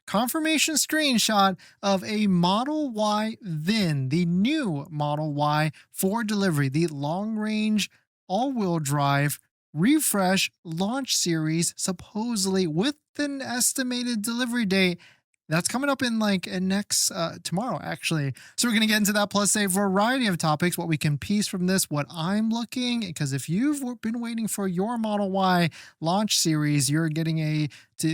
confirmation screenshot of a Model Y VIN, the new Model Y for delivery, the long range all wheel drive refresh launch series, supposedly with an estimated delivery date that's coming up in like next tomorrow, actually. So we're gonna get into that plus a variety of topics, what we can piece from this, what I'm looking, because if you've been waiting for your Model Y launch series, you're getting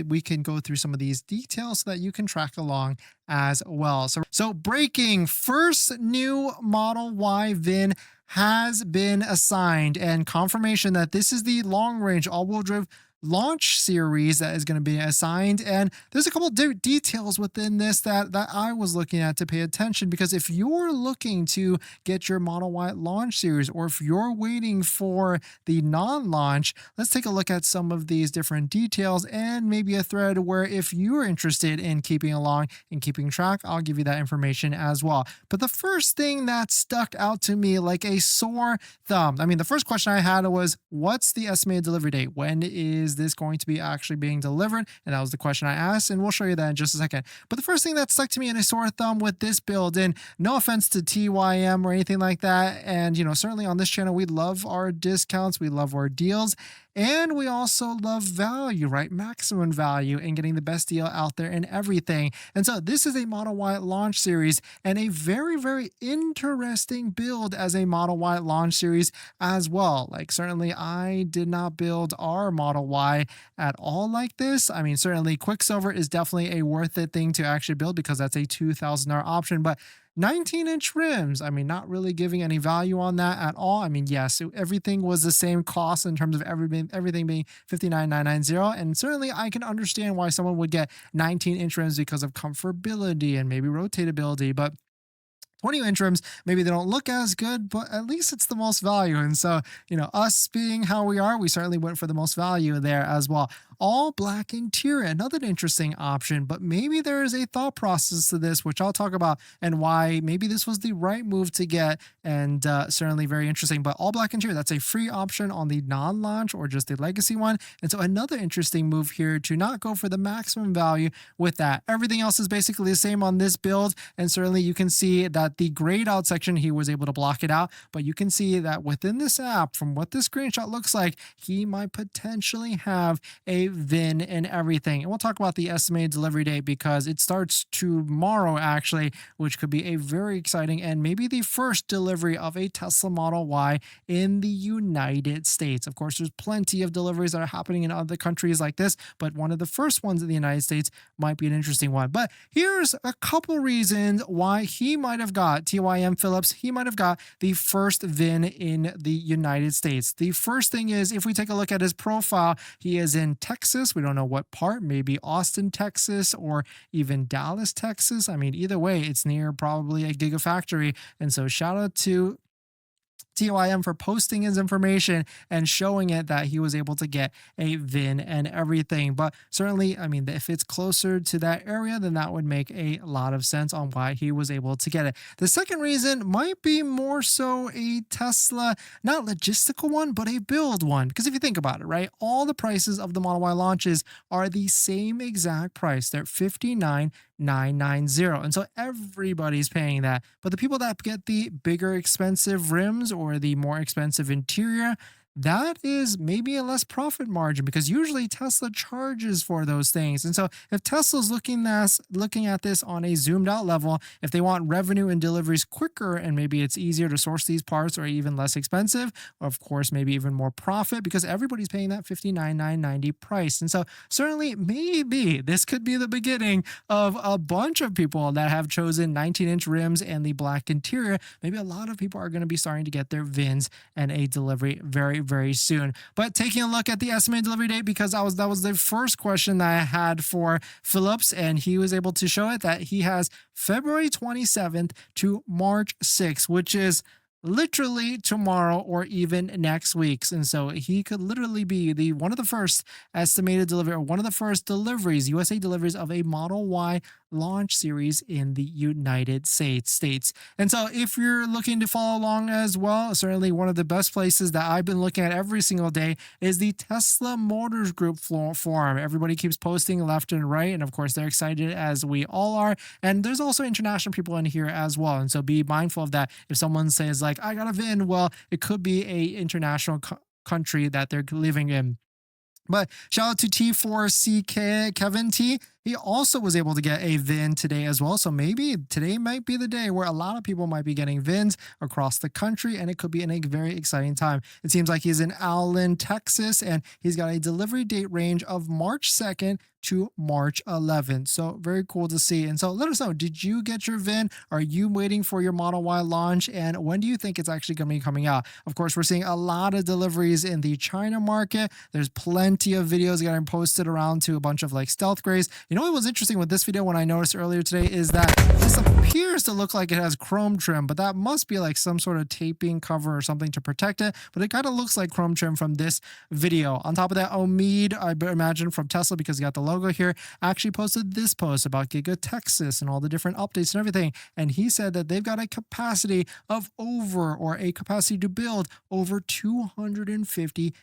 we can go through some of these details so that you can track along as well. So breaking, first new Model Y VIN has been assigned, and confirmation that this is the long range all-wheel drive launch series that is going to be assigned. And there's a couple details within this that I was looking at to pay attention, because if you're looking to get your Model Y launch series, or if you're waiting for the non-launch, let's take a look at some of these different details and maybe a thread where if you're interested in keeping along and keeping track, I'll give you that information as well. But the first thing that stuck out to me like a sore thumb, I mean, the first question I had was, what's the estimated delivery date? When is this going to be actually being delivered? And that was the question I asked, and we'll show you that in just a second. But the first thing that stuck to me in a sore thumb with this build, and no offense to TYM or anything like that, and certainly on this channel, we love our discounts, we love our deals, and we also love value, right? Maximum value and getting the best deal out there and everything. And so this is a Model Y launch series, and a very, very interesting build as a Model Y launch series as well. Like, certainly I did not build our Model Y at all like this. I mean, certainly Quicksilver is definitely a worth it thing to actually build, because that's a $2,000 option, but 19-inch rims, I mean, not really giving any value on that at all. I mean, yes, everything was the same cost in terms of everything being $59,990, and certainly I can understand why someone would get 19-inch rims because of comfortability and maybe rotatability, but 20-inch rims, maybe they don't look as good, but at least it's the most value. And so, us being how we are, we certainly went for the most value there as well. All black interior, another interesting option, but maybe there is a thought process to this, which I'll talk about, and why maybe this was the right move to get, and certainly very interesting. But all black interior, that's a free option on the non-launch or just the legacy one. And so another interesting move here to not go for the maximum value with that. Everything else is basically the same on this build, and certainly you can see that the grayed out section, he was able to block it out, but you can see that within this app, from what this screenshot looks like, he might potentially have a VIN and everything. And we'll talk about the estimated delivery date, because it starts tomorrow actually, which could be a very exciting and maybe the first delivery of a Tesla Model Y in the United States. Of course, there's plenty of deliveries that are happening in other countries like this, but one of the first ones in the United States might be an interesting one. But here's a couple reasons why he might have got TYM Phillips, he might have got the first VIN in the United States. The first thing is, if we take a look at his profile, he is in Texas. We don't know what part, maybe Austin, Texas, or even Dallas, Texas. I mean, either way, it's near probably a gigafactory. And so shout out to TYM for posting his information and showing it that he was able to get a VIN and everything. But certainly, I mean, if it's closer to that area, then that would make a lot of sense on why he was able to get it. The second reason might be more so a Tesla, not logistical one, but a build one. Because if you think about it, right, all the prices of the Model Y launches are the same exact price. They're $59,990. And so everybody's paying that. But the people that get the bigger expensive rims or the more expensive interior, that is maybe a less profit margin, because usually Tesla charges for those things. And so if Tesla's looking at this on a zoomed out level, if they want revenue and deliveries quicker, and maybe it's easier to source these parts or even less expensive, or of course, maybe even more profit, because everybody's paying that $59,990 price. And so certainly maybe this could be the beginning of a bunch of people that have chosen 19-inch rims and the black interior. Maybe a lot of people are going to be starting to get their VINs and a delivery very soon. But taking a look at the estimated delivery date, because that was the first question that I had for Phillips, and he was able to show it, that he has February 27th to March 6th, which is literally tomorrow or even next week's. And so he could literally be the one of the first estimated delivery, or one of the first deliveries, USA deliveries of a Model Y launch series in the United States. And so if you're looking to follow along as well, certainly one of the best places that I've been looking at every single day is the Tesla Motors Group forum. Everybody keeps posting left and right, and of course they're excited as we all are. And there's also international people in here as well, and so be mindful of that. If someone says like, I got a VIN, well, it could be a international country that they're living in. But shout out to T4CK Kevin T. He also was able to get a VIN today as well. So maybe today might be the day where a lot of people might be getting VINs across the country, and it could be in a very exciting time. It seems like he's in Allen, Texas, and he's got a delivery date range of March 2nd to March 11th. So very cool to see. And so let us know, did you get your VIN? Are you waiting for your Model Y launch? And when do you think it's actually going to be coming out? Of course, we're seeing a lot of deliveries in the China market. There's plenty of videos getting posted around to a bunch of like stealth grays. You know what was interesting with this video when I noticed earlier today is that this appears to look like it has chrome trim, but that must be like some sort of taping cover or something to protect it. But it kind of looks like chrome trim from this video. On top of that, Omid, I imagine from Tesla, because he got the logo here, actually posted this post about Giga Texas and all the different updates and everything. And he said that they've got a capacity of a capacity to build over 250,000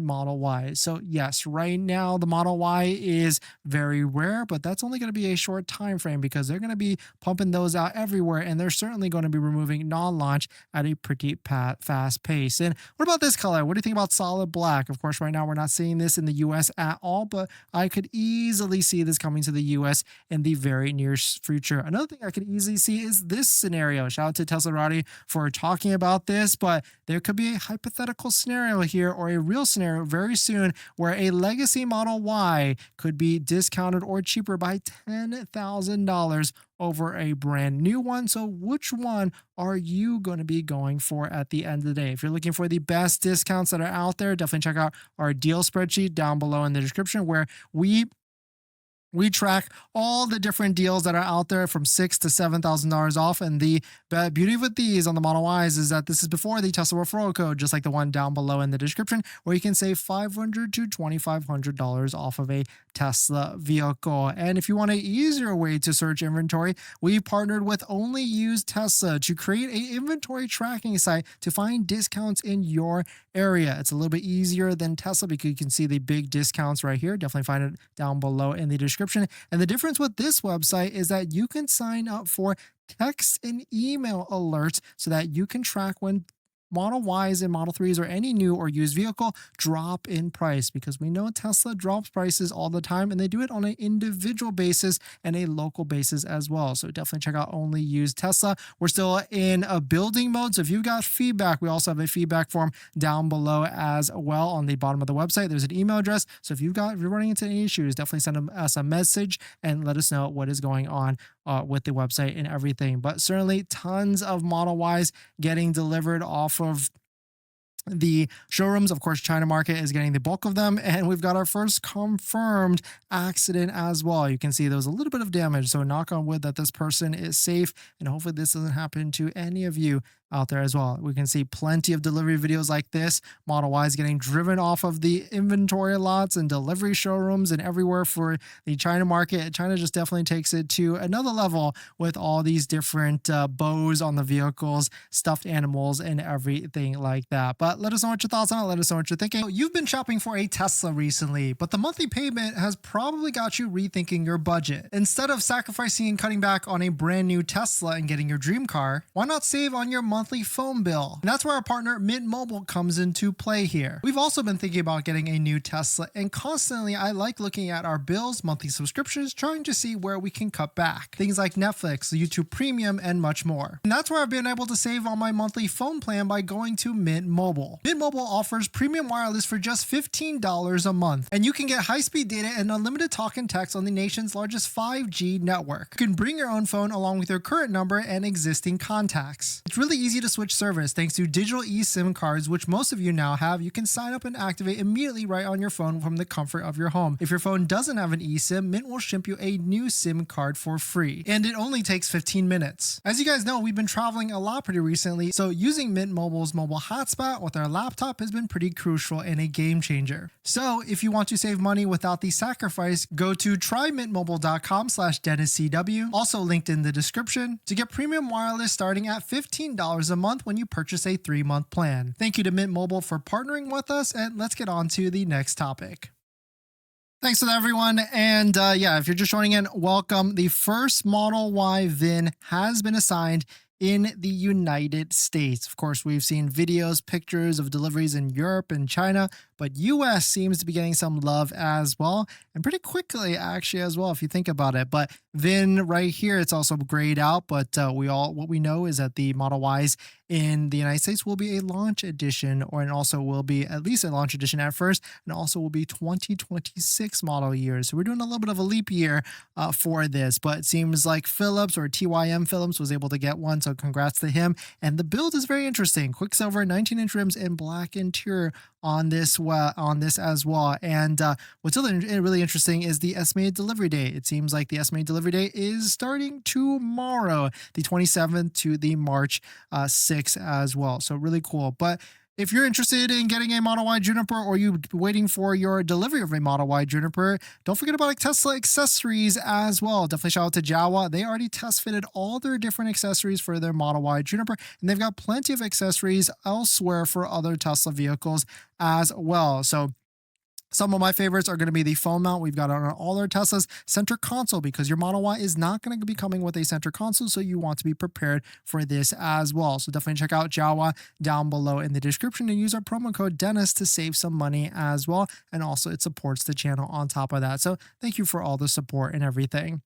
Model Ys. So yes, right now the Model Y is very rare, but that's only going to be a short time frame because they're going to be pumping those out everywhere, and they're certainly going to be removing non-launch at a pretty fast pace. And what about this color? What do you think about solid black? Of course, right now we're not seeing this in the US at all, but I could easily see this coming to the US in the very near future. Another thing I could easily see is this scenario. Shout out to Tesla Roddy for talking about this, but there could be a hypothetical scenario here, or a real scenario very soon, where a legacy Model Y could be discounted or cheaper by $10,000 over a brand new one. So which one are you going to be going for at the end of the day? If you're looking for the best discounts that are out there, definitely check out our deal spreadsheet down below in the description, where we track all the different deals that are out there from $6,000 to $7,000 off. And the beauty with these on the Model Ys is that this is before the Tesla referral code, just like the one down below in the description, where you can save $500 to $2,500 off of a Tesla vehicle. And if you want an easier way to search inventory, we partnered with Only Use Tesla to create an inventory tracking site to find discounts in your area. It's a little bit easier than Tesla because you can see the big discounts right here. Definitely find it down below in the description. And the difference with this website is that you can sign up for text and email alerts so that you can track when Model Ys and Model 3s or any new or used vehicle drop in price, because we know Tesla drops prices all the time, and they do it on an individual basis and a local basis as well. So definitely check out Only Use Tesla. We're still in a building mode, so if you've got feedback, we also have a feedback form down below as well on the bottom of the website. There's an email address, so if you're running into any issues, definitely send us a message and let us know what is going on with the website and everything. But certainly tons of Model Ys getting delivered off of the showrooms. Of course, China market is getting the bulk of them, and we've got our first confirmed accident as well. You can see there was a little bit of damage, so knock on wood that this person is safe, and hopefully this doesn't happen to any of you out there as well. We can see plenty of delivery videos like this. Model Y is getting driven off of the inventory lots and delivery showrooms and everywhere for the China market. China just definitely takes it to another level with all these different bows on the vehicles, stuffed animals, and everything like that. But let us know what your thoughts on it. Let us know what you're thinking. You've been shopping for a Tesla recently, but the monthly payment has probably got you rethinking your budget. Instead of sacrificing and cutting back on a brand new Tesla and getting your dream car, why not save on your monthly phone bill? And that's where our partner Mint Mobile comes into play here. We've also been thinking about getting a new Tesla, and constantly I like looking at our bills, monthly subscriptions, trying to see where we can cut back. Things like Netflix, YouTube Premium, and much more. And that's where I've been able to save on my monthly phone plan by going to Mint Mobile. Mint Mobile offers premium wireless for just $15 a month, and you can get high-speed data and unlimited talk and text on the nation's largest 5G network. You can bring your own phone along with your current number and existing contacts. It's really easy to switch service thanks to digital eSIM cards, which most of you now have. You can sign up and activate immediately right on your phone from the comfort of your home. If your phone doesn't have an eSIM, Mint will ship you a new SIM card for free, and it only takes 15 minutes. As you guys know, we've been traveling a lot pretty recently, so using Mint Mobile's mobile hotspot with our laptop has been pretty crucial and a game changer. So if you want to save money without the sacrifice, go to trymintmobile.com/DennisCW, also linked in the description, to get premium wireless starting at $15 a month when you purchase a 3-month plan. Thank you to Mint Mobile for partnering with us, and let's get on to the next topic. Thanks to everyone. And yeah, if you're just joining in, welcome. The first Model Y VIN has been assigned in the United States. Of course, we've seen videos, pictures of deliveries in Europe and China, but US seems to be getting some love as well, and pretty quickly actually as well if you think about it. But VIN right here, it's also grayed out, but what we know is that the Model Ys in the United States will be a launch edition, or and also will be at least a launch edition at first, and also will be 2026 model years. So we're doing a little bit of a leap year for this, but it seems like Philips or TYM Philips was able to get one, so congrats to him. And the build is very interesting. Quicksilver 19-inch rims and black interior on this as well. And what's really interesting is the estimated delivery date. It seems like the estimated delivery date is starting tomorrow, the 27th to the March 6th as well. So really cool. But if you're interested in getting a Model Y Juniper, or you waiting for your delivery of a Model Y Juniper, don't forget about Tesla accessories as well. Definitely shout out to Jawa. They already test fitted all their different accessories for their Model Y Juniper, and they've got plenty of accessories elsewhere for other Tesla vehicles as well. So some of my favorites are going to be the phone mount. We've got on all our Teslas, center console, because your Model Y is not going to be coming with a center console, so you want to be prepared for this as well. So definitely check out Jawa down below in the description and use our promo code Dennis to save some money as well. And also it supports the channel on top of that. So thank you for all the support and everything.